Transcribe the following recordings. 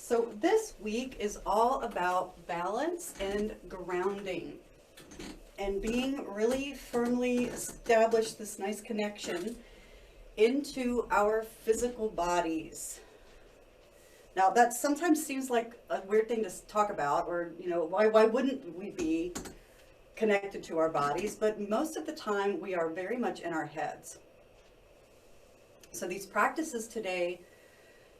So this week is all about balance and grounding and being really firmly established this nice connection into our physical bodies. Now that sometimes seems like a weird thing to talk about, or why wouldn't we be connected to our bodies? But most of the time we are very much in our heads. So these practices today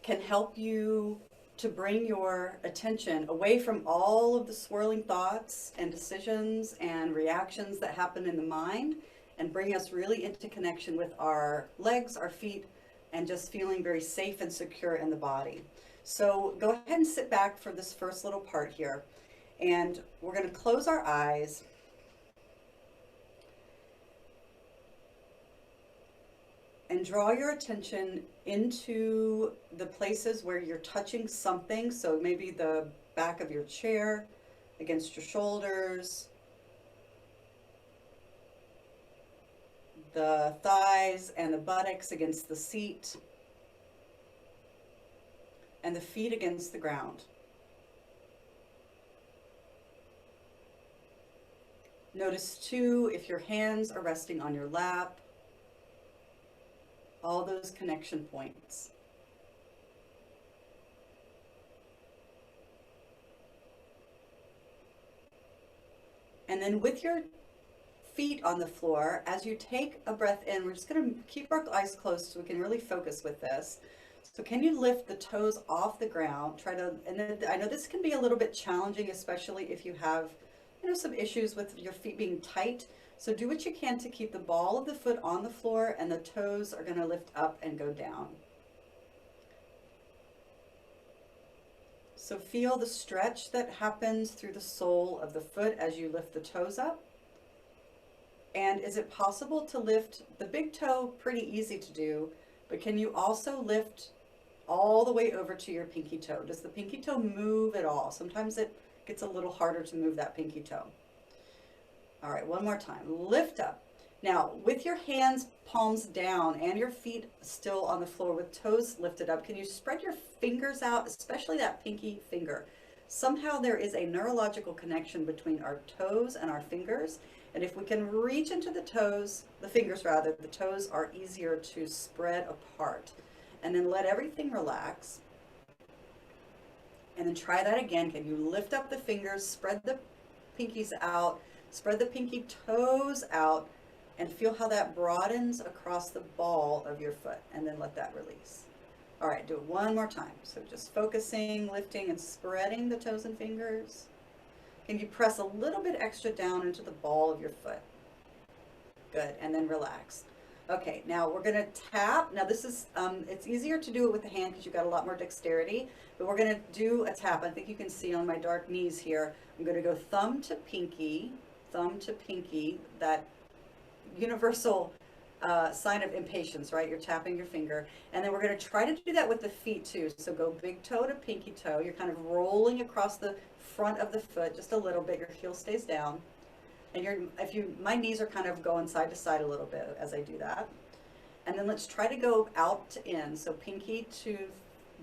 can help you to bring your attention away from all of the swirling thoughts and decisions and reactions that happen in the mind, and bring us really into connection with our legs, our feet, and just feeling very safe and secure in the body. So go ahead and sit back for this first little part here, and we're going to close our eyes. And draw your attention into the places where you're touching something. So maybe the back of your chair, against your shoulders, the thighs and the buttocks against the seat, and the feet against the ground. Notice too if your hands are resting on your lap, all those connection points. And then with your feet on the floor, as you take a breath in, we're just going to keep our eyes closed so we can really focus with this. So can you lift the toes off the ground? And then I know this can be a little bit challenging, especially if you have, some issues with your feet being tight. So do what you can to keep the ball of the foot on the floor, and the toes are going to lift up and go down. So feel the stretch that happens through the sole of the foot as you lift the toes up. And is it possible to lift the big toe? Pretty easy to do, but can you also lift all the way over to your pinky toe? Does the pinky toe move at all? Sometimes it gets a little harder to move that pinky toe. All right, one more time. Lift up. Now, with your hands palms down and your feet still on the floor with toes lifted up, can you spread your fingers out, especially that pinky finger? Somehow there is a neurological connection between our toes and our fingers. And if we can reach into the toes, the fingers rather, the toes are easier to spread apart. And then let everything relax. And then try that again. Can you lift up the fingers, spread the pinkies out, spread the pinky toes out, and feel how that broadens across the ball of your foot, and then let that release. All right, do it one more time. So just focusing, lifting, and spreading the toes and fingers. Can you press a little bit extra down into the ball of your foot? Good, and then relax. Okay, now we're gonna tap. Now this is, it's easier to do it with the hand because you've got a lot more dexterity, but we're gonna do a tap. I think you can see on my dark knees here, I'm gonna go thumb to pinky, that universal sign of impatience, right? You're tapping your finger. And then we're going to try to do that with the feet too. So go big toe to pinky toe. You're kind of rolling across the front of the foot just a little bit. Your heel stays down. And my knees are kind of going side to side a little bit as I do that. And then let's try to go out to in. So pinky to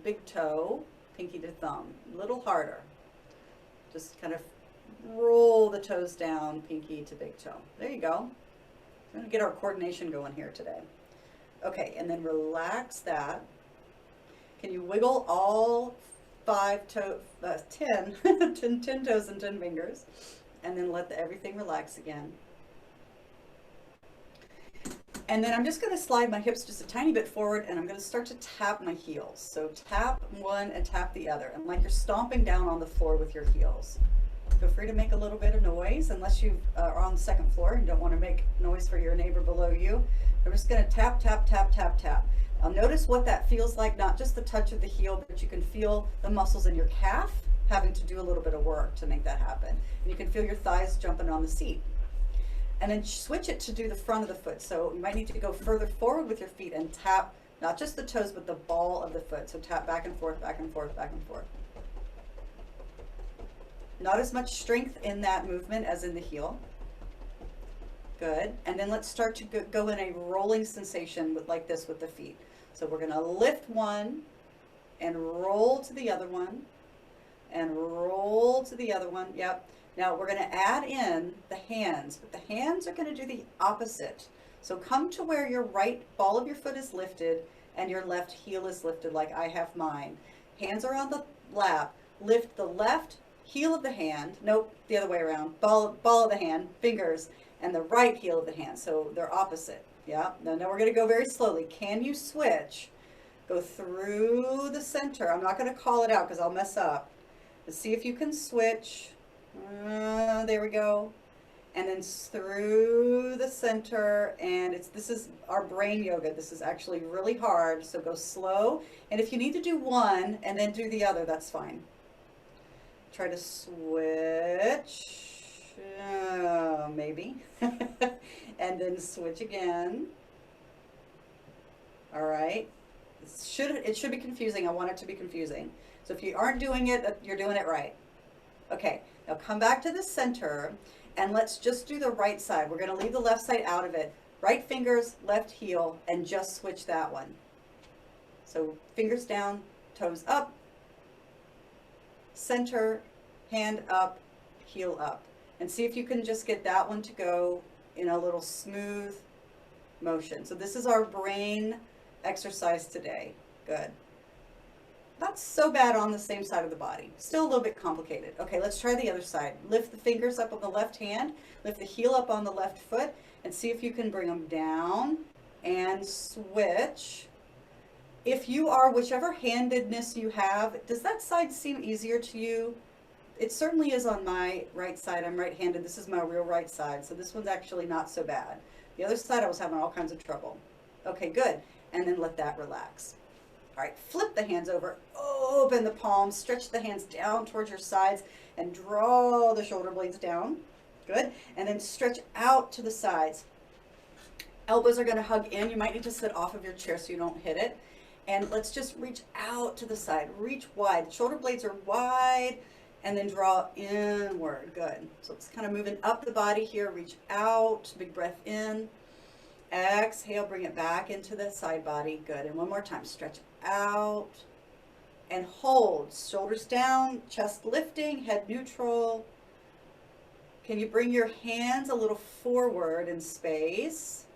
big toe, pinky to thumb. A little harder. Just kind of roll the toes down, pinky to big toe. There you go. We're going to get our coordination going here today. Okay, and then relax that. Can you wiggle all 10 toes and 10 fingers, and then let everything relax again. And then I'm just going to slide my hips just a tiny bit forward, and I'm going to start to tap my heels. So tap one and tap the other, and like you're stomping down on the floor with your heels. Feel free to make a little bit of noise, unless you are on the second floor and don't want to make noise for your neighbor below you. I'm just going to tap, tap, tap, tap, tap. Now notice what that feels like, not just the touch of the heel, but you can feel the muscles in your calf having to do a little bit of work to make that happen. And you can feel your thighs jumping on the seat. And then switch it to do the front of the foot. So you might need to go further forward with your feet and tap, not just the toes, but the ball of the foot. So tap back and forth, back and forth, back and forth. Not as much strength in that movement as in the heel. Good. And then let's start to go in a rolling sensation like this with the feet. So we're going to lift one and roll to the other one, and roll to the other one. Yep. Now we're going to add in the hands, but the hands are going to do the opposite. So come to where your right ball of your foot is lifted and your left heel is lifted like I have mine. Hands are on the lap. Lift the left heel of the hand. Nope, the other way around. Ball of the hand, fingers, and the right heel of the hand. So they're opposite. Yeah. Now we're going to go very slowly. Can you switch? Go through the center. I'm not going to call it out because I'll mess up. Let's see if you can switch. There we go. And then through the center, and this is our brain yoga. This is actually really hard, so go slow. And if you need to do one and then do the other, that's fine. Try to switch, maybe. And then switch again. All right. It should be confusing. I want it to be confusing. So if you aren't doing it, you're doing it right. Okay, now come back to the center and let's just do the right side. We're going to leave the left side out of it. Right fingers, left heel, and just switch that one. So fingers down, toes up, center, hand up, heel up. And see if you can just get that one to go in a little smooth motion. So this is our brain exercise today. Good. Not so bad on the same side of the body. Still a little bit complicated. Okay, let's try the other side. Lift the fingers up on the left hand, lift the heel up on the left foot, and see if you can bring them down and switch. If you are, whichever handedness you have, does that side seem easier to you? It certainly is on my right side. I'm right-handed. This is my real right side, so this one's actually not so bad. The other side, I was having all kinds of trouble. Okay, good. And then let that relax. All right, flip the hands over, open the palms, stretch the hands down towards your sides, and draw the shoulder blades down. Good. And then stretch out to the sides. Elbows are going to hug in. You might need to sit off of your chair so you don't hit it. And let's just reach out to the side. Reach wide. Shoulder blades are wide, and then draw inward. Good. So it's kind of moving up the body here. Reach out. Big breath in. Exhale, bring it back into the side body. Good. And one more time. Stretch out and hold. Shoulders down, chest lifting, head neutral. Can you bring your hands a little forward in space?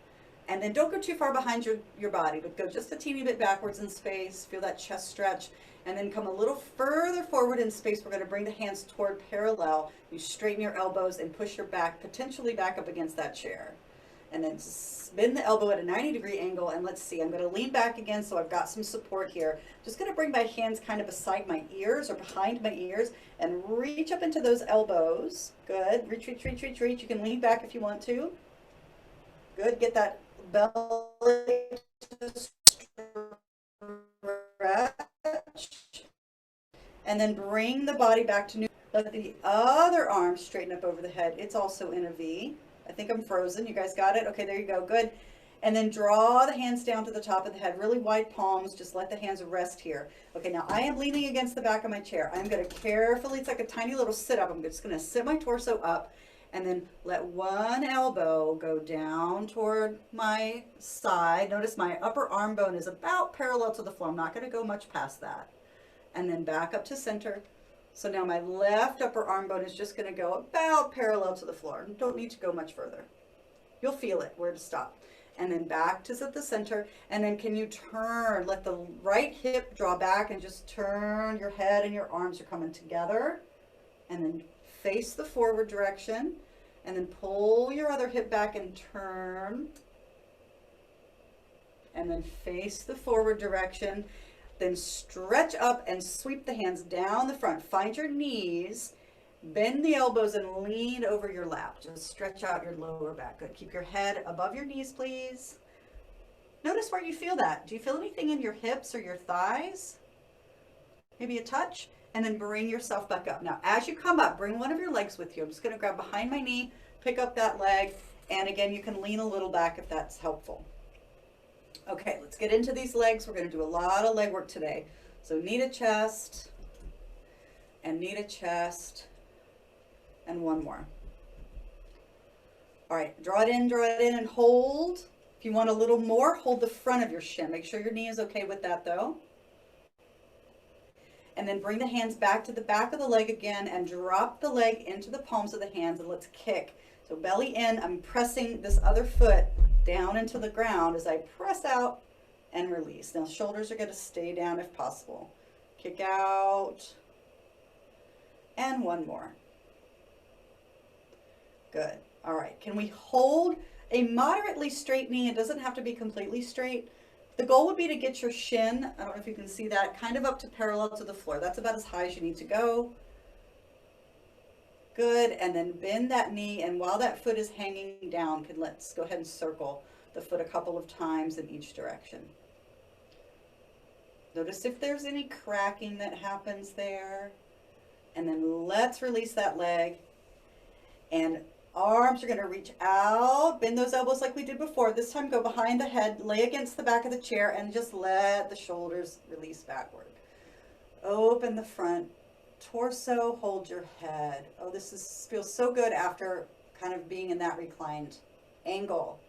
And then don't go too far behind your body, but go just a teeny bit backwards in space. Feel that chest stretch. And then come a little further forward in space. We're going to bring the hands toward parallel. You straighten your elbows and push your back, potentially back up against that chair. And then spin the elbow at a 90-degree angle, and let's see, I'm going to lean back again so I've got some support here. Just going to bring my hands kind of beside my ears or behind my ears and reach up into those elbows. Good. Reach, reach, reach, reach, reach. You can lean back if you want to. Good. Get that belly to stretch. And then bring the body back to neutral. Let the other arm straighten up over the head. It's also in a V. I think I'm frozen. You guys got it? Okay, there you go. Good. And then draw the hands down to the top of the head. Really wide palms. Just let the hands rest here. Okay, now I am leaning against the back of my chair. I'm going to carefully, it's like a tiny little sit-up. I'm just going to sit my torso up and then let one elbow go down toward my side. Notice my upper arm bone is about parallel to the floor. I'm not going to go much past that. And then back up to center. So now my left upper arm bone is just going to go about parallel to the floor. Don't need to go much further. You'll feel it, where to stop. And then back to the center. And then can you turn, let the right hip draw back and just turn your head and your arms are coming together. And then face the forward direction. And then pull your other hip back and turn. And then face the forward direction. Then stretch up and sweep the hands down the front. Find your knees, bend the elbows and lean over your lap. Just stretch out your lower back. Good. Keep your head above your knees, please. Notice where you feel that. Do you feel anything in your hips or your thighs? Maybe a touch? And then bring yourself back up. Now, as you come up, bring one of your legs with you. I'm just going to grab behind my knee, pick up that leg, and again, you can lean a little back if that's helpful. Okay, let's get into these legs. We're going to do a lot of leg work today. So knee to chest, and knee to chest, and one more. All right, draw it in, and hold. If you want a little more, hold the front of your shin. Make sure your knee is okay with that, though. And then bring the hands back to the back of the leg again and drop the leg into the palms of the hands, and let's kick. So belly in, I'm pressing this other foot down into the ground as I press out and release. Now shoulders are going to stay down if possible. Kick out. And one more. Good. All right. Can we hold a moderately straight knee? It doesn't have to be completely straight. The goal would be to get your shin, I don't know if you can see that, kind of up to parallel to the floor. That's about as high as you need to go. Good. And then bend that knee. And while that foot is hanging down, let's go ahead and circle the foot a couple of times in each direction. Notice if there's any cracking that happens there. And then let's release that leg. And arms are going to reach out, bend those elbows like we did before. This time go behind the head, lay against the back of the chair, and just let the shoulders release backward. Open the front torso, hold your head. Oh, feels so good after kind of being in that reclined angle.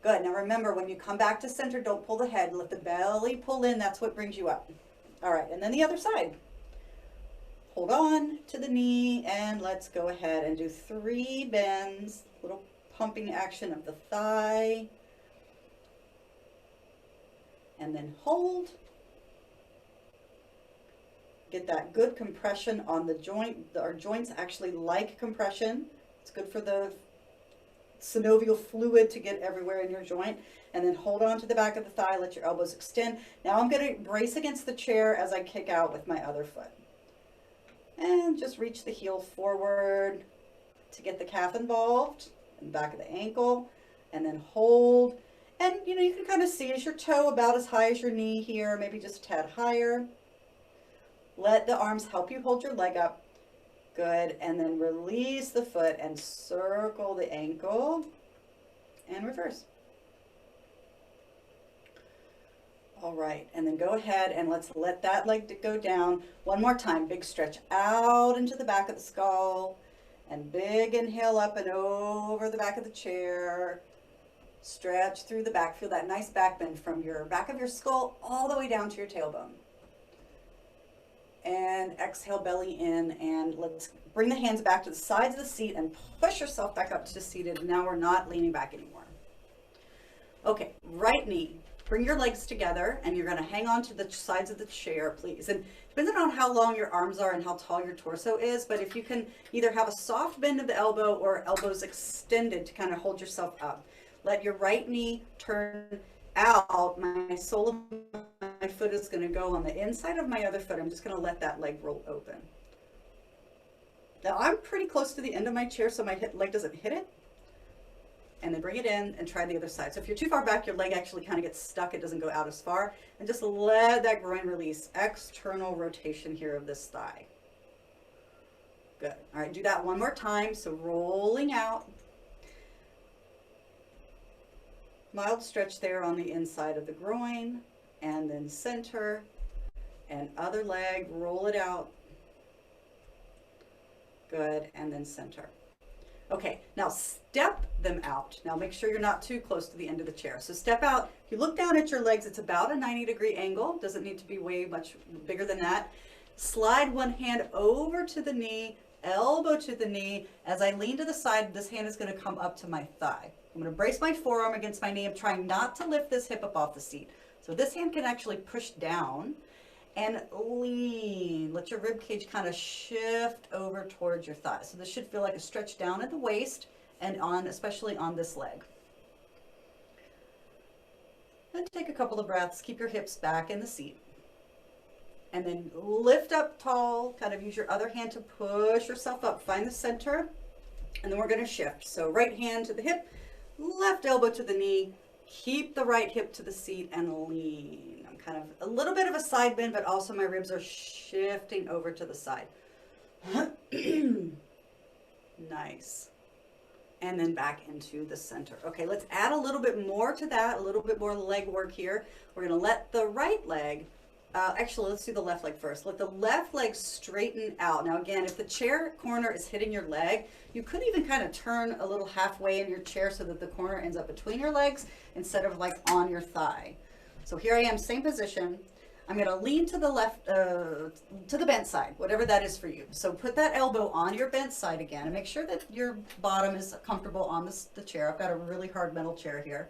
Good. Now remember, when you come back to center, don't pull the head. Let the belly pull in. That's what brings you up. All right, and then the other side. Hold on to the knee, and let's go ahead and do 3 bends, little pumping action of the thigh, and then hold. Get that good compression on the joint. Our joints actually like compression. It's good for the synovial fluid to get everywhere in your joint. And then hold on to the back of the thigh, let your elbows extend. Now I'm going to brace against the chair as I kick out with my other foot. And just reach the heel forward to get the calf involved and back of the ankle, and then hold. And you know, you can kind of see, is your toe about as high as your knee here, maybe just a tad higher. Let the arms help you hold your leg up. Good. And then release the foot and circle the ankle and reverse. All right, and then go ahead and let's let that leg go down. One more time, big stretch out into the back of the skull, and big inhale up and over the back of the chair. Stretch through the back. Feel that nice back bend from your back of your skull all the way down to your tailbone. And exhale, belly in, and let's bring the hands back to the sides of the seat and push yourself back up to seated. Now we're not leaning back anymore. Okay, right knee. Bring your legs together, and you're going to hang on to the sides of the chair, please. And depending on how long your arms are and how tall your torso is, but if you can either have a soft bend of the elbow or elbows extended to kind of hold yourself up. Let your right knee turn out. My sole of my foot is going to go on the inside of my other foot. I'm just going to let that leg roll open. Now I'm pretty close to the end of my chair, so my leg doesn't hit it. And then bring it in and try the other side. So if you're too far back, your leg actually kind of gets stuck. It doesn't go out as far. And just let that groin release. External rotation here of this thigh. Good. All right, do that one more time. So rolling out. Mild stretch there on the inside of the groin. And then center. And other leg, roll it out. Good. And then center. Okay, now step them out. Now make sure you're not too close to the end of the chair. So step out. If you look down at your legs, it's about a 90-degree angle. Doesn't need to be way much bigger than that. Slide one hand over to the knee, elbow to the knee. As I lean to the side, this hand is going to come up to my thigh. I'm going to brace my forearm against my knee. I'm trying not to lift this hip up off the seat. So this hand can actually push down and lean. Let your rib cage kind of shift over towards your thigh. So this should feel like a stretch down at the waist and on, especially on this leg. Then take a couple of breaths. Keep your hips back in the seat. And then lift up tall. Kind of use your other hand to push yourself up. Find the center. And then we're going to shift. So right hand to the hip, left elbow to the knee. Keep the right hip to the seat and lean. Kind of a little bit of a side bend, but also my ribs are shifting over to the side. Nice. And then back into the center. Okay, let's add a little bit more to that, a little bit more leg work here. We're going to let the right leg, actually, let's do the left leg first. Let the left leg straighten out. Now, again, if the chair corner is hitting your leg, you could even kind of turn a little halfway in your chair so that the corner ends up between your legs instead of like on your thigh. So here I am, same position. I'm going to lean to the left, to the bent side, whatever that is for you. So put that elbow on your bent side again and make sure that your bottom is comfortable on the chair. I've got a really hard metal chair here.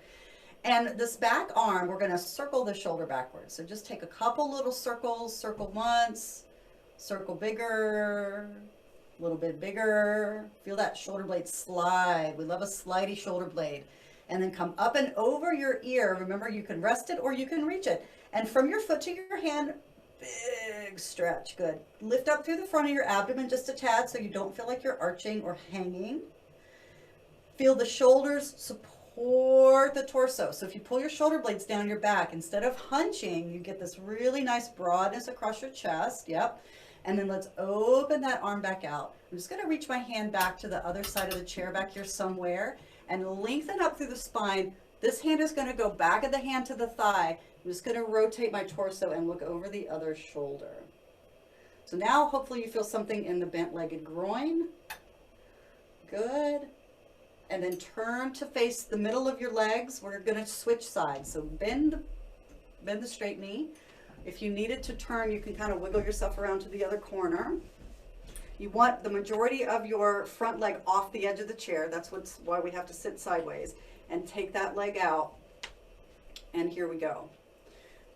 And this back arm, we're going to circle the shoulder backwards. So just take a couple little circles, circle once, circle bigger, a little bit bigger. Feel that shoulder blade slide. We love a slidey shoulder blade. And then come up and over your ear. Remember, you can rest it or you can reach it. And from your foot to your hand, big stretch. Good. Lift up through the front of your abdomen just a tad so you don't feel like you're arching or hanging. Feel the shoulders support the torso. So if you pull your shoulder blades down your back, instead of hunching, you get this really nice broadness across your chest. Yep. And then let's open that arm back out. I'm just going to reach my hand back to the other side of the chair back here somewhere and lengthen up through the spine. This hand is going to go back of the hand to the thigh. I'm just going to rotate my torso and look over the other shoulder. So now hopefully you feel something in the bent-legged groin. Good. And then turn to face the middle of your legs. We're going to switch sides. So bend the straight knee. If you needed to turn, you can kind of wiggle yourself around to the other corner. You want the majority of your front leg off the edge of the chair. That's why we have to sit sideways. And take that leg out. And here we go.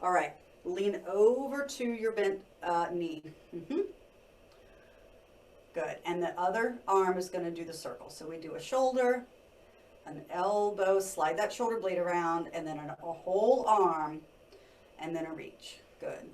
All right. Lean over to your bent knee. Good. And the other arm is going to do the circle. So we do a shoulder, an elbow, slide that shoulder blade around, and then a whole arm, and then a reach. Good.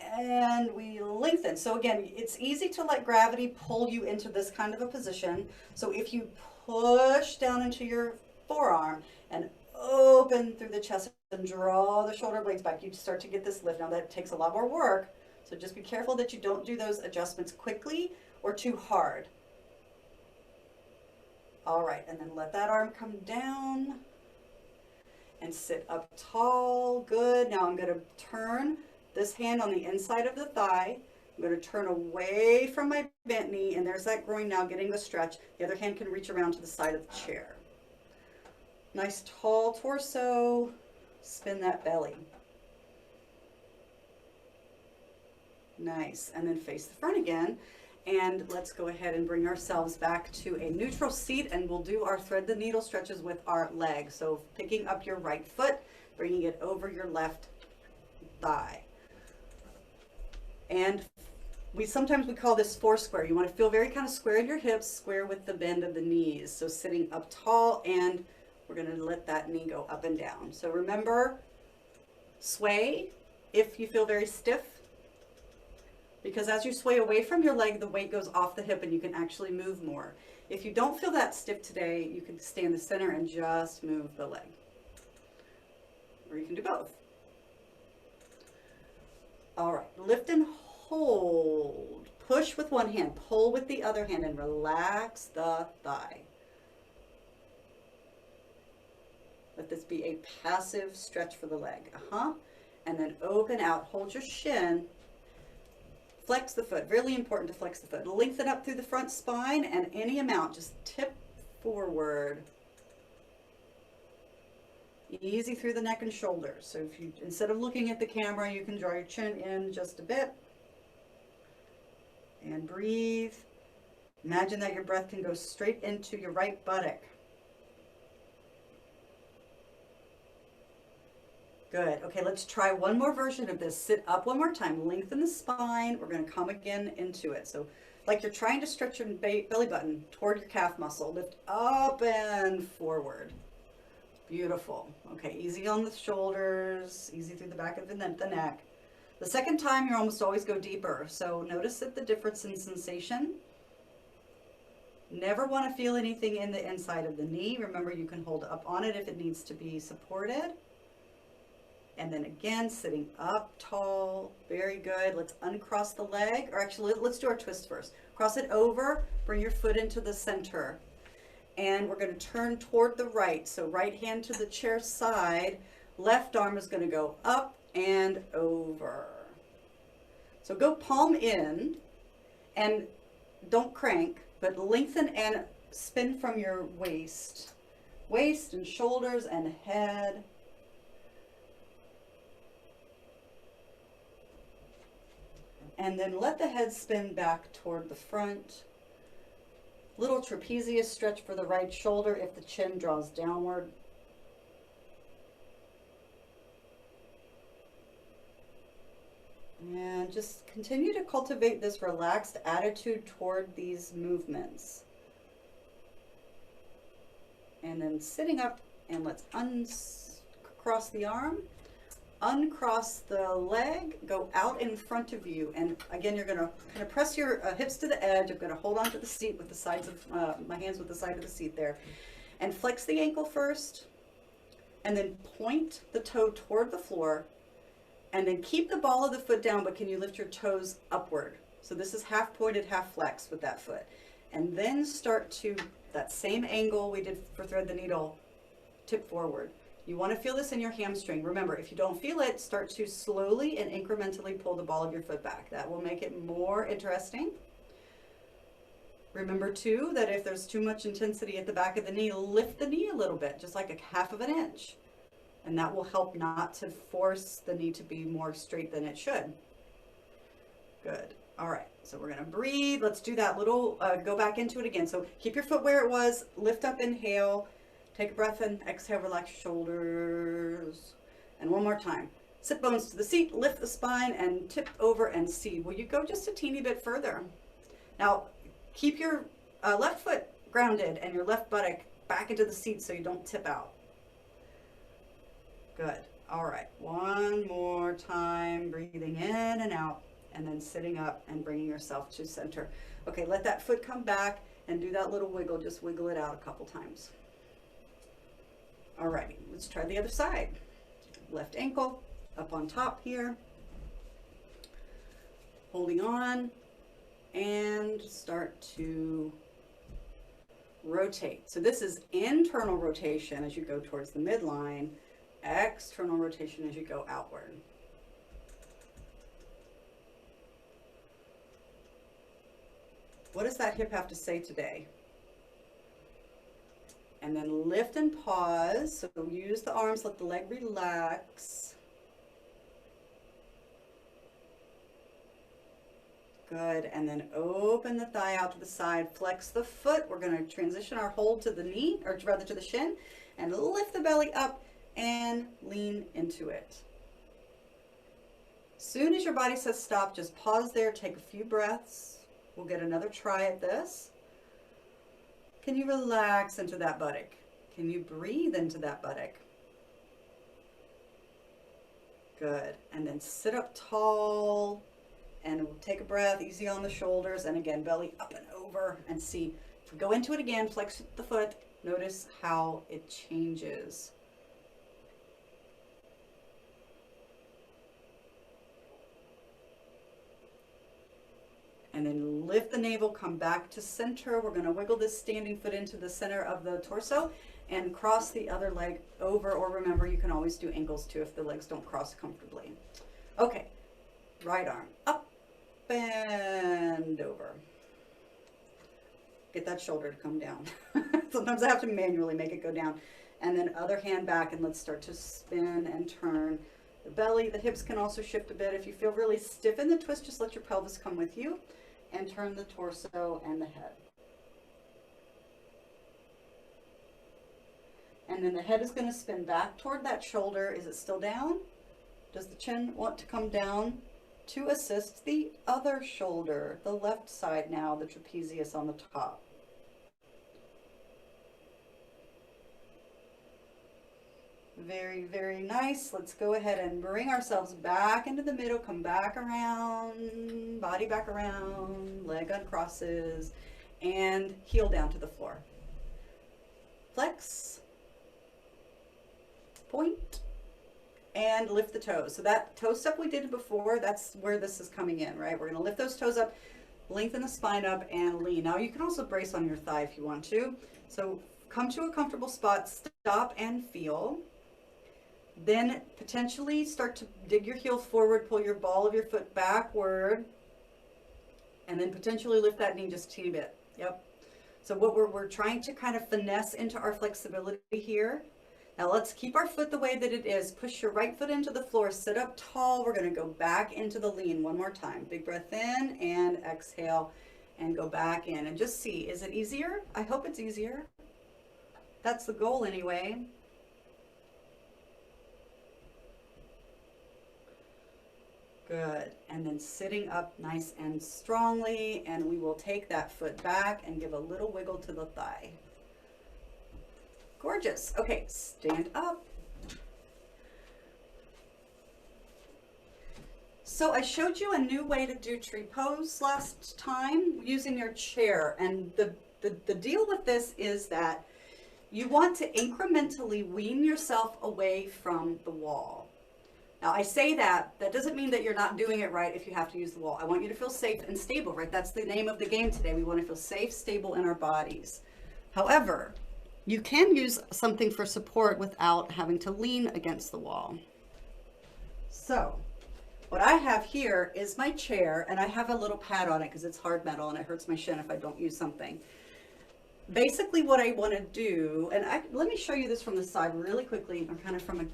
And we lengthen. So again, it's easy to let gravity pull you into this kind of a position. So if you push down into your forearm and open through the chest and draw the shoulder blades back, you start to get this lift. Now that takes a lot more work. So just be careful that you don't do those adjustments quickly or too hard. All right, and then let that arm come down and sit up tall. Good. Now I'm going to turn this hand on the inside of the thigh. I'm going to turn away from my bent knee, and there's that groin now getting the stretch. The other hand can reach around to the side of the chair. Nice tall torso. Spin that belly. Nice. And then face the front again. And let's go ahead and bring ourselves back to a neutral seat, and we'll do our thread the needle stretches with our legs. So picking up your right foot, bringing it over your left thigh. And sometimes we call this four square. You want to feel very kind of square in your hips, square with the bend of the knees. So sitting up tall, and we're going to let that knee go up and down. So remember, sway if you feel very stiff, because as you sway away from your leg, the weight goes off the hip and you can actually move more. If you don't feel that stiff today, you can stay in the center and just move the leg. Or you can do both. All right, lift and hold. Push with one hand, pull with the other hand, and relax the thigh. Let this be a passive stretch for the leg. And then open out, hold your shin. Flex the foot, really important to flex the foot. Lengthen up through the front spine, and any amount, just tip forward. Easy through the neck and shoulders. So if you, instead of looking at the camera, you can draw your chin in just a bit. And breathe. Imagine that your breath can go straight into your right buttock. Good. Okay, let's try one more version of this. Sit up one more time. Lengthen the spine. We're going to come again into it. So like you're trying to stretch your belly button toward your calf muscle. Lift up and forward. Beautiful. Okay, easy on the shoulders, easy through the back of the neck. The second time, you almost always go deeper. So notice that the difference in sensation. Never want to feel anything in the inside of the knee. Remember, you can hold up on it if it needs to be supported. And then again, sitting up tall. Very good. Let's uncross the leg. Or actually, let's do our twist first. Cross it over. Bring your foot into the center. And we're going to turn toward the right. So right hand to the chair side. Left arm is going to go up and over. So go palm in. And don't crank, but lengthen and spin from your waist. Waist and shoulders and head. And then let the head spin back toward the front. Little trapezius stretch for the right shoulder if the chin draws downward. And just continue to cultivate this relaxed attitude toward these movements. And then sitting up, and let's uncross the arm, uncross the leg, go out in front of you. And again, you're going to kind of press your hips to the edge. I'm going to hold on to the seat with the sides of my hands with the side of the seat there. And flex the ankle first, and then point the toe toward the floor. And then keep the ball of the foot down, but can you lift your toes upward? So this is half pointed, half flexed with that foot. And then start to, that same angle we did for thread the needle, tip forward. You want to feel this in your hamstring. Remember, if you don't feel it, start to slowly and incrementally pull the ball of your foot back. That will make it more interesting. Remember too, that if there's too much intensity at the back of the knee, lift the knee a little bit, just like a half of an inch. And that will help not to force the knee to be more straight than it should. Good. All right. So we're going to breathe. Let's do that little, go back into it again. So keep your foot where it was. Lift up, inhale. Take a breath in. Exhale, relax your shoulders. And one more time. Sit bones to the seat. Lift the spine and tip over and seat. Will you go just a teeny bit further? Now, keep your left foot grounded and your left buttock back into the seat so you don't tip out. Good. All right. One more time, breathing in and out, and then sitting up and bringing yourself to center. Okay, let that foot come back and do that little wiggle. Just wiggle it out a couple times. All right, let's try the other side. Left ankle up on top here. Holding on, and start to rotate. So this is internal rotation as you go towards the midline. External rotation as you go outward. What does that hip have to say today? And then lift and pause. So use the arms, let the leg relax. Good. And then open the thigh out to the side. Flex the foot. We're going to transition our hold to the knee, or rather to the shin, and lift the belly up and lean into it. Soon as your body says stop, just pause there, take a few breaths. We'll get another try at this. Can you relax into that buttock? Can you breathe into that buttock? Good. And then sit up tall and take a breath, easy on the shoulders. And again, belly up and over, and see. If we go into it again, flex the foot, notice how it changes. And then lift the navel, come back to center. We're going to wiggle this standing foot into the center of the torso and cross the other leg over, or remember, you can always do ankles too if the legs don't cross comfortably. Okay, right arm up and over. Get that shoulder to come down. Sometimes I have to manually make it go down. And then other hand back, and let's start to spin and turn. The belly, the hips can also shift a bit. If you feel really stiff in the twist, just let your pelvis come with you and turn the torso and the head. And then the head is going to spin back toward that shoulder. Is it still down? Does the chin want to come down to assist the other shoulder, the left side now, the trapezius on the top? Very, very nice. Let's go ahead and bring ourselves back into the middle, come back around, body back around, leg uncrosses, and heel down to the floor. Flex, point, and lift the toes. So that toe step we did before, that's where this is coming in, right? We're going to lift those toes up, lengthen the spine up, and lean. Now you can also brace on your thigh if you want to. So come to a comfortable spot, stop and feel. Then potentially start to dig your heel forward, pull your ball of your foot backward, and then potentially lift that knee just a teeny bit. Yep. So what we're trying to kind of finesse into our flexibility here. Now let's keep our foot the way that it is. Push your right foot into the floor, sit up tall. We're gonna go back into the lean one more time. Big breath in and exhale and go back in and just see, is it easier? I hope it's easier. That's the goal anyway. Good. And then sitting up nice and strongly, and we will take that foot back and give a little wiggle to the thigh. Gorgeous. Okay, stand up. So I showed you a new way to do tree pose last time using your chair, and the deal with this is that you want to incrementally wean yourself away from the wall. Now I say that doesn't mean that you're not doing it right if you have to use the wall. I want you to feel safe and stable, right? That's the name of the game today. We want to feel safe, stable in our bodies. However, you can use something for support without having to lean against the wall. So what I have here is my chair, and I have a little pad on it because it's hard metal and it hurts my shin if I don't use something. Basically what I want to do, and let me show you this from the side really quickly, or kind of from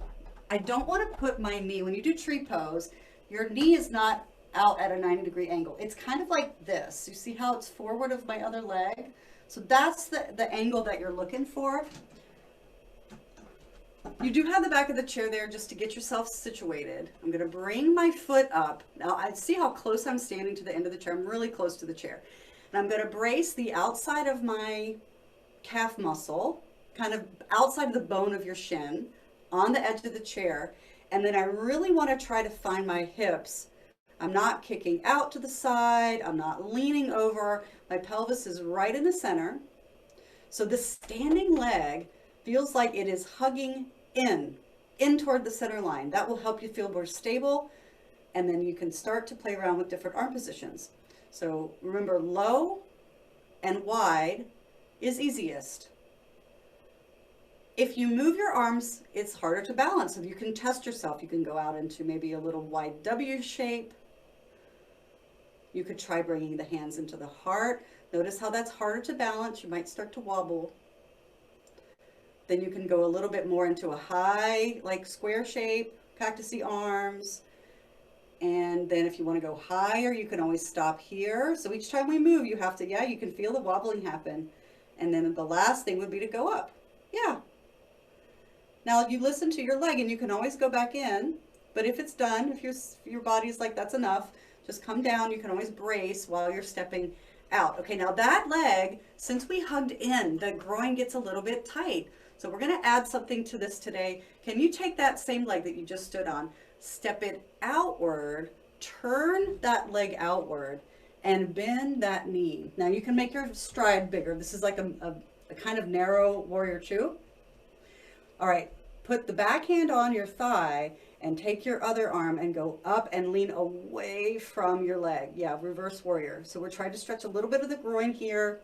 I don't want to put my knee, when you do tree pose, your knee is not out at a 90-degree angle. It's kind of like this. You see how it's forward of my other leg? So that's the angle that you're looking for. You do have the back of the chair there just to get yourself situated. I'm going to bring my foot up. Now I see how close I'm standing to the end of the chair. I'm really close to the chair. And I'm going to brace the outside of my calf muscle, kind of outside of the bone of your shin, on the edge of the chair. And then I really want to try to find my hips. I'm not kicking out to the side. I'm not leaning over. My pelvis is right in the center. So the standing leg feels like it is hugging in toward the center line. That will help you feel more stable. And then you can start to play around with different arm positions. So remember, low and wide is easiest. If you move your arms, it's harder to balance. So you can test yourself. You can go out into maybe a little wide W shape. You could try bringing the hands into the heart. Notice how that's harder to balance. You might start to wobble. Then you can go a little bit more into a high, like square shape, cactusy arms. And then if you want to go higher, you can always stop here. So each time we move, you have to, yeah, you can feel the wobbling happen. And then the last thing would be to go up. Yeah. Now you listen to your leg and you can always go back in, but if it's done, if your body's like, that's enough, just come down. You can always brace while you're stepping out. Okay, now that leg, since we hugged in, the groin gets a little bit tight. So we're gonna add something to this today. Can you take that same leg that you just stood on, step it outward, turn that leg outward, and bend that knee. Now you can make your stride bigger. This is like a kind of narrow warrior two. All right, put the back hand on your thigh and take your other arm and go up and lean away from your leg. Yeah, reverse warrior. So we're trying to stretch a little bit of the groin here.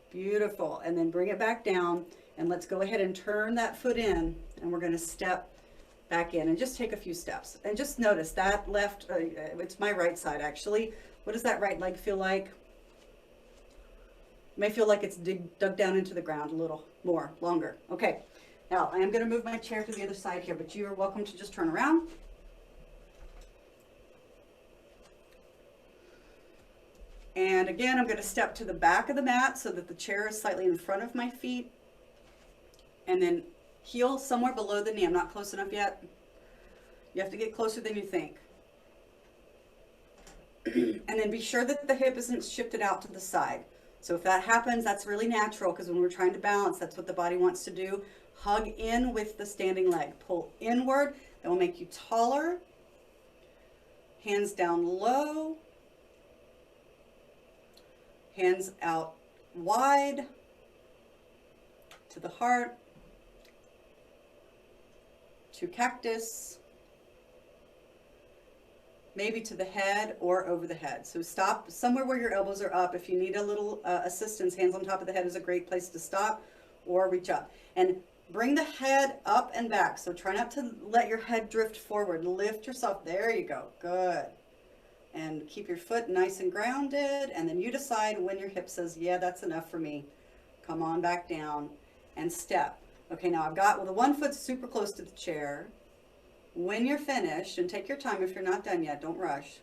Beautiful. And then bring it back down, and let's go ahead and turn that foot in, and we're going to step back in and just take a few steps. And just notice that left, it's my right side actually. What does that right leg feel like? It may feel like it's dug down into the ground a little more, longer. Okay, now I am going to move my chair to the other side here, but you are welcome to just turn around. And again, I'm going to step to the back of the mat so that the chair is slightly in front of my feet. And then heel somewhere below the knee. I'm not close enough yet. You have to get closer than you think. And then be sure that the hip isn't shifted out to the side. So if that happens, that's really natural, because when we're trying to balance, that's what the body wants to do. Hug in with the standing leg. Pull inward. That will make you taller. Hands down low. Hands out wide to the heart, to cactus, maybe to the head or over the head. So stop somewhere where your elbows are up. If you need a little assistance, hands on top of the head is a great place to stop, or reach up. And bring the head up and back. So try not to let your head drift forward. Lift yourself. There you go. Good. And keep your foot nice and grounded, and then you decide when your hip says, yeah, that's enough for me. Come on back down and step. Okay, now I've got, well, the one foot's super close to the chair. When you're finished, and take your time if you're not done yet, don't rush.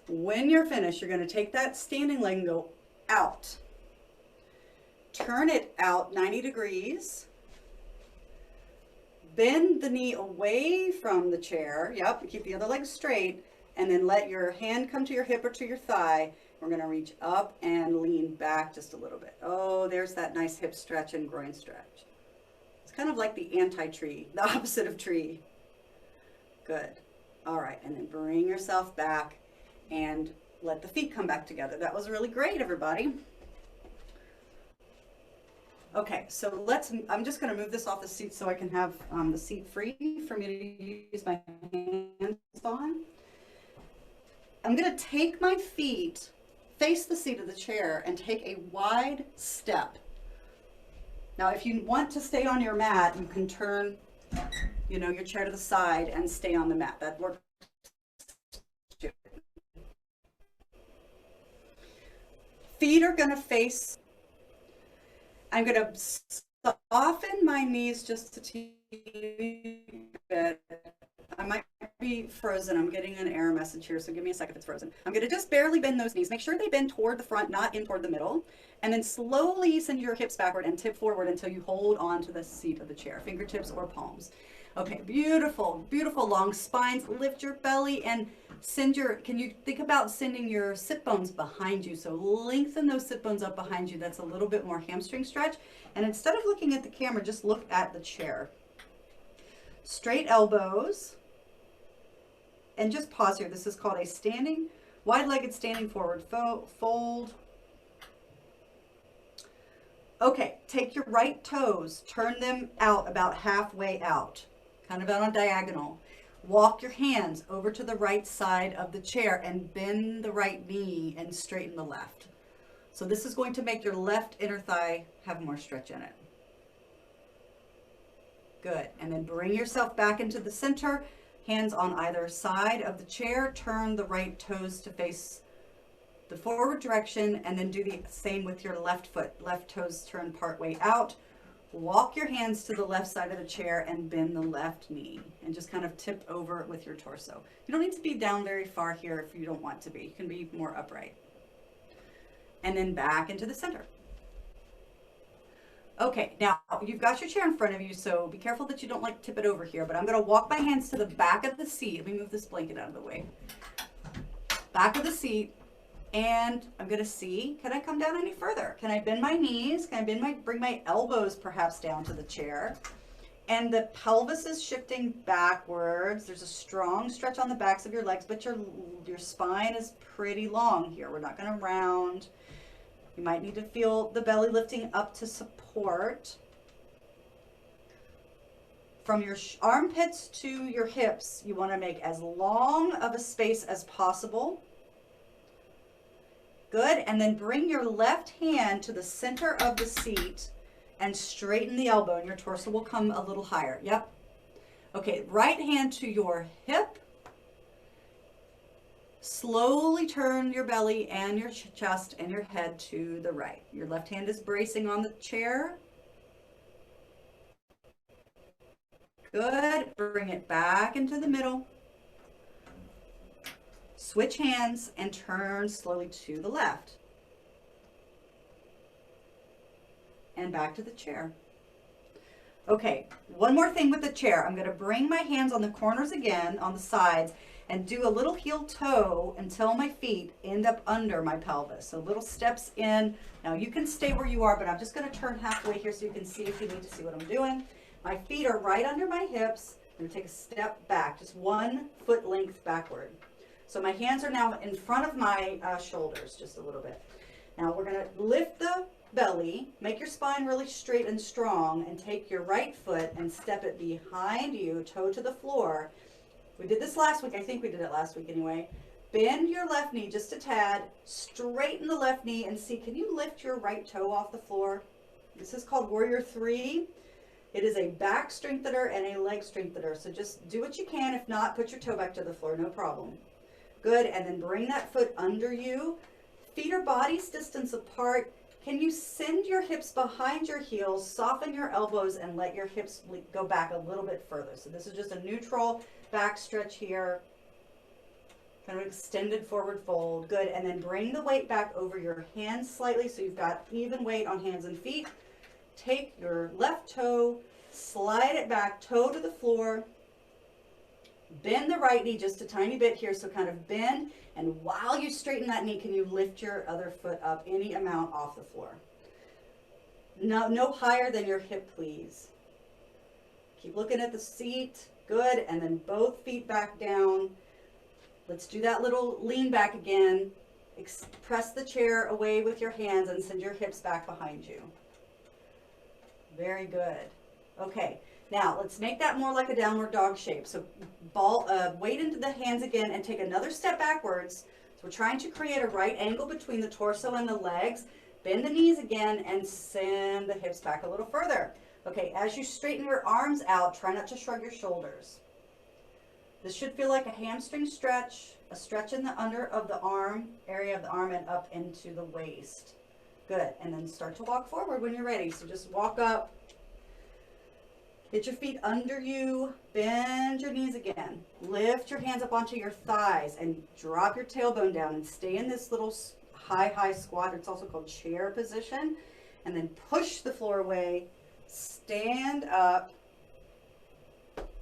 When you're finished, you're going to take that standing leg and go out. Turn it out 90 degrees. Bend the knee away from the chair. Yep, keep the other leg straight. And then let your hand come to your hip or to your thigh. We're going to reach up and lean back just a little bit. Oh, there's that nice hip stretch and groin stretch. It's kind of like the anti-tree, the opposite of tree. Good. All right, and then bring yourself back and let the feet come back together. That was really great, everybody. Okay, so I'm just going to move this off the seat so I can have the seat free for me to use my hands on. I'm going to take my feet, face the seat of the chair, and take a wide step. Now, if you want to stay on your mat, you can turn, your chair to the side and stay on the mat. That works. Feet are going to face. I'm going to soften my knees just a teeny bit. I might be frozen. I'm getting an error message here, so give me a second if it's frozen. I'm going to just barely bend those knees. Make sure they bend toward the front, not in toward the middle. And then slowly send your hips backward and tip forward until you hold on to the seat of the chair, fingertips or palms. Okay, beautiful, beautiful long spines. Lift your belly and can you think about sending your sit bones behind you? So lengthen those sit bones up behind you. That's a little bit more hamstring stretch. And instead of looking at the camera, just look at the chair. Straight elbows. And just pause here. This is called a wide-legged standing forward fold. Okay, take your right toes, turn them out about halfway out, kind of out on diagonal. Walk your hands over to the right side of the chair and bend the right knee and straighten the left. So this is going to make your left inner thigh have more stretch in it. Good. And then bring yourself back into the center, hands on either side of the chair. Turn the right toes to face the forward direction, and then do the same with your left foot. Left toes turn part way out. Walk your hands to the left side of the chair and bend the left knee and just kind of tip over with your torso. You don't need to be down very far here if you don't want to be. You can be more upright. And then back into the center. Okay, now you've got your chair in front of you, so be careful that you don't tip it over here, but I'm going to walk my hands to the back of the seat. Let me move this blanket out of the way. Back of the seat. And I'm going to see, can I come down any further? Can I bend my knees? Can I bring my elbows perhaps down to the chair? And the pelvis is shifting backwards. There's a strong stretch on the backs of your legs, but your spine is pretty long here. We're not going to round. You might need to feel the belly lifting up to support. From your armpits to your hips, you want to make as long of a space as possible. Good, and then bring your left hand to the center of the seat and straighten the elbow, and your torso will come a little higher. Yep. Okay, right hand to your hip. Slowly turn your belly and your chest and your head to the right. Your left hand is bracing on the chair. Good, bring it back into the middle. Switch hands and turn slowly to the left. And back to the chair. Okay, one more thing with the chair. I'm going to bring my hands on the corners again, on the sides, and do a little heel toe until my feet end up under my pelvis. So little steps in. Now you can stay where you are, but I'm just going to turn halfway here so you can see if you need to see what I'm doing. My feet are right under my hips. I'm going to take a step back, just 1 foot length backward. So my hands are now in front of my shoulders just a little bit. Now we're going to lift the belly, make your spine really straight and strong, and take your right foot and step it behind you, toe to the floor. We did this last week. I think we did it last week anyway. Bend your left knee just a tad, straighten the left knee, and see, can you lift your right toe off the floor? This is called Warrior 3. It is a back strengthener and a leg strengthener. So just do what you can. If not, put your toe back to the floor, no problem. Good, and then bring that foot under you. Feet are bodies distance apart. can you send your hips behind your heels, soften your elbows, and let your hips go back a little bit further. So this is just a neutral back stretch here. Kind of extended forward fold. Good. And then bring the weight back over your hands slightly so you've got even weight on hands and feet. Take your left toe, slide it back, toe to the floor. Bend the right knee just a tiny bit here, so kind of bend. And while you straighten that knee, can you lift your other foot up any amount off the floor? No higher than your hip, please. Keep looking at the seat. Good. And then both feet back down. Let's do that little lean back again. Press the chair away with your hands and send your hips back behind you. Very good. Okay, now let's make that more like a downward dog shape. So weight into the hands again and take another step backwards. So we're trying to create a right angle between the torso and the legs. Bend the knees again and send the hips back a little further. Okay, as you straighten your arms out, try not to shrug your shoulders. This should feel like a hamstring stretch, a stretch in the under of the arm, area of the arm, and up into the waist. Good, and then start to walk forward when you're ready. So just walk up, get your feet under you, bend your knees again. Lift your hands up onto your thighs and drop your tailbone down and stay in this little high squat. It's also called chair position. And then push the floor away, stand up.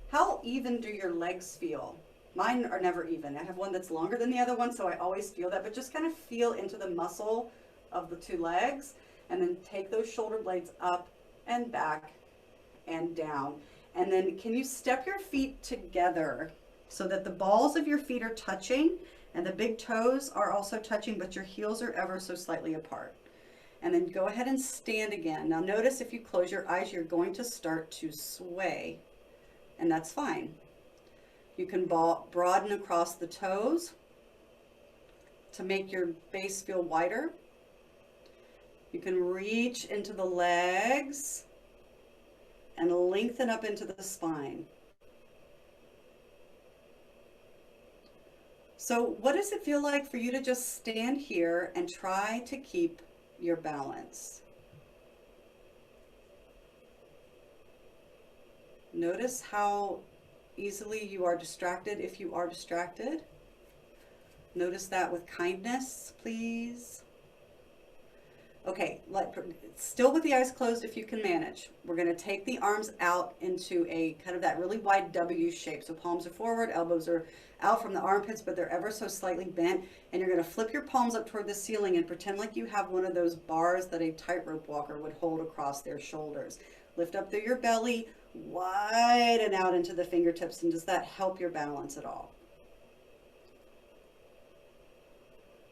How even do your legs feel? Mine are never even. I have one that's longer than the other one, so I always feel that, but just kind of feel into the muscle of the two legs, and then take those shoulder blades up and back and down. And then can you step your feet together so that the balls of your feet are touching and the big toes are also touching, but your heels are ever so slightly apart. And then go ahead and stand again. Now notice if you close your eyes, you're going to start to sway. And that's fine. You can broaden across the toes to make your base feel wider. You can reach into the legs and lengthen up into the spine. So what does it feel like for you to just stand here and try to keep your balance? Notice how easily you are distracted if you are distracted. Notice that with kindness, please. Okay, still with the eyes closed if you can manage. We're going to take the arms out into a kind of that really wide W shape. So palms are forward, elbows are out from the armpits, but they're ever so slightly bent. And you're going to flip your palms up toward the ceiling and pretend like you have one of those bars that a tightrope walker would hold across their shoulders. Lift up through your belly, widen out into the fingertips. And does that help your balance at all?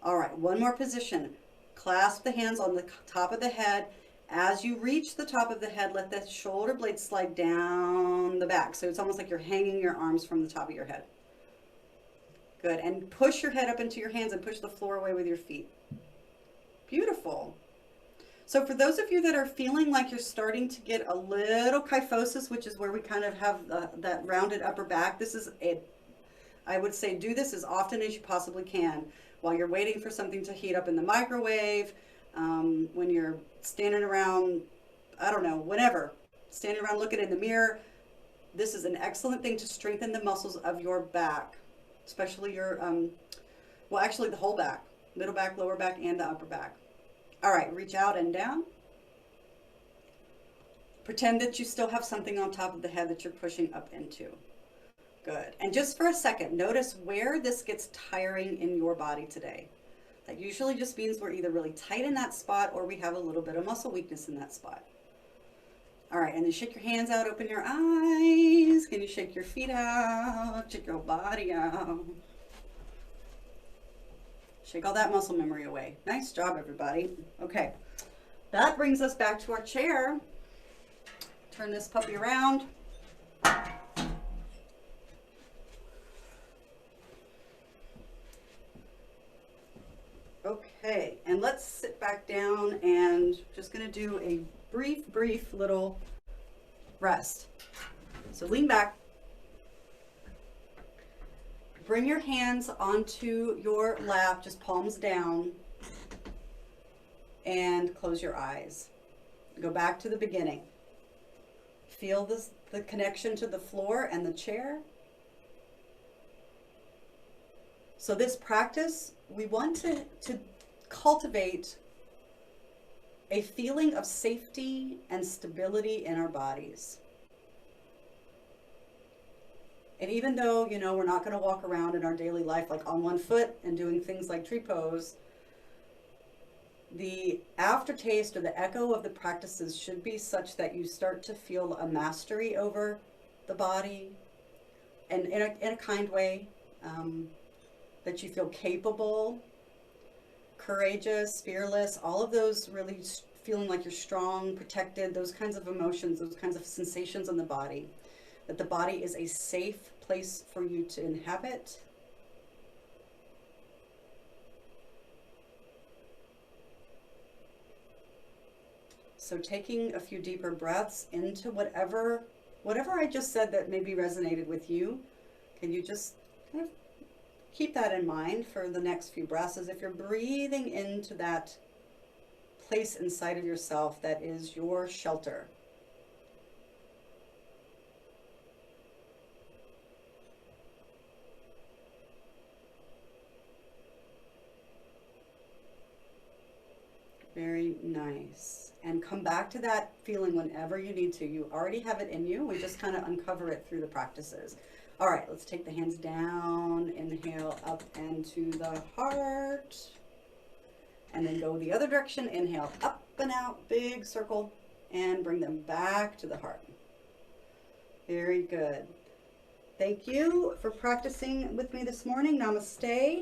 All right, one more position. Clasp the hands on the top of the head. As you reach the top of the head, let the shoulder blades slide down the back. So it's almost like you're hanging your arms from the top of your head. Good. And push your head up into your hands and push the floor away with your feet. Beautiful. So for those of you that are feeling like you're starting to get a little kyphosis, which is where we kind of have that rounded upper back, I would say do this as often as you possibly can while you're waiting for something to heat up in the microwave, when you're standing around, I don't know, whatever, standing around looking in the mirror. This is an excellent thing to strengthen the muscles of your back, especially your, well, actually the whole back, middle back, lower back, and the upper back. All right, reach out and down. Pretend that you still have something on top of the head that you're pushing up into. Good. And just for a second, notice where this gets tiring in your body today. That usually just means we're either really tight in that spot or we have a little bit of muscle weakness in that spot. All right, and then shake your hands out, open your eyes. Can you shake your feet out? Shake your body out. Shake all that muscle memory away. Nice job, everybody. Okay, that brings us back to our chair. Turn this puppy around. Okay, and let's sit back down and just going to do a brief little rest. So lean back. Bring your hands onto your lap, just palms down. and close your eyes. Go back to the beginning. Feel the connection to the floor and the chair. So this practice, we want to cultivate a feeling of safety and stability in our bodies. And even though, you know, we're not going to walk around in our daily life like on one foot and doing things like tree pose, the aftertaste or the echo of the practices should be such that you start to feel a mastery over the body, and in a kind way, that you feel capable, courageous, fearless, all of those, really feeling like you're strong, protected, those kinds of emotions, those kinds of sensations in the body, that the body is a safe place for you to inhabit. So taking a few deeper breaths into whatever I just said that maybe resonated with you. Can you just kind of keep that in mind for the next few breaths, as if you're breathing into that place inside of yourself that is your shelter. Very nice. And come back to that feeling whenever you need to. You already have it in you. We just kind of uncover it through the practices. All right, let's take the hands down. Inhale up and to the heart. And then go the other direction. Inhale up and out, big circle. And bring them back to the heart. Very good. Thank you for practicing with me this morning. Namaste.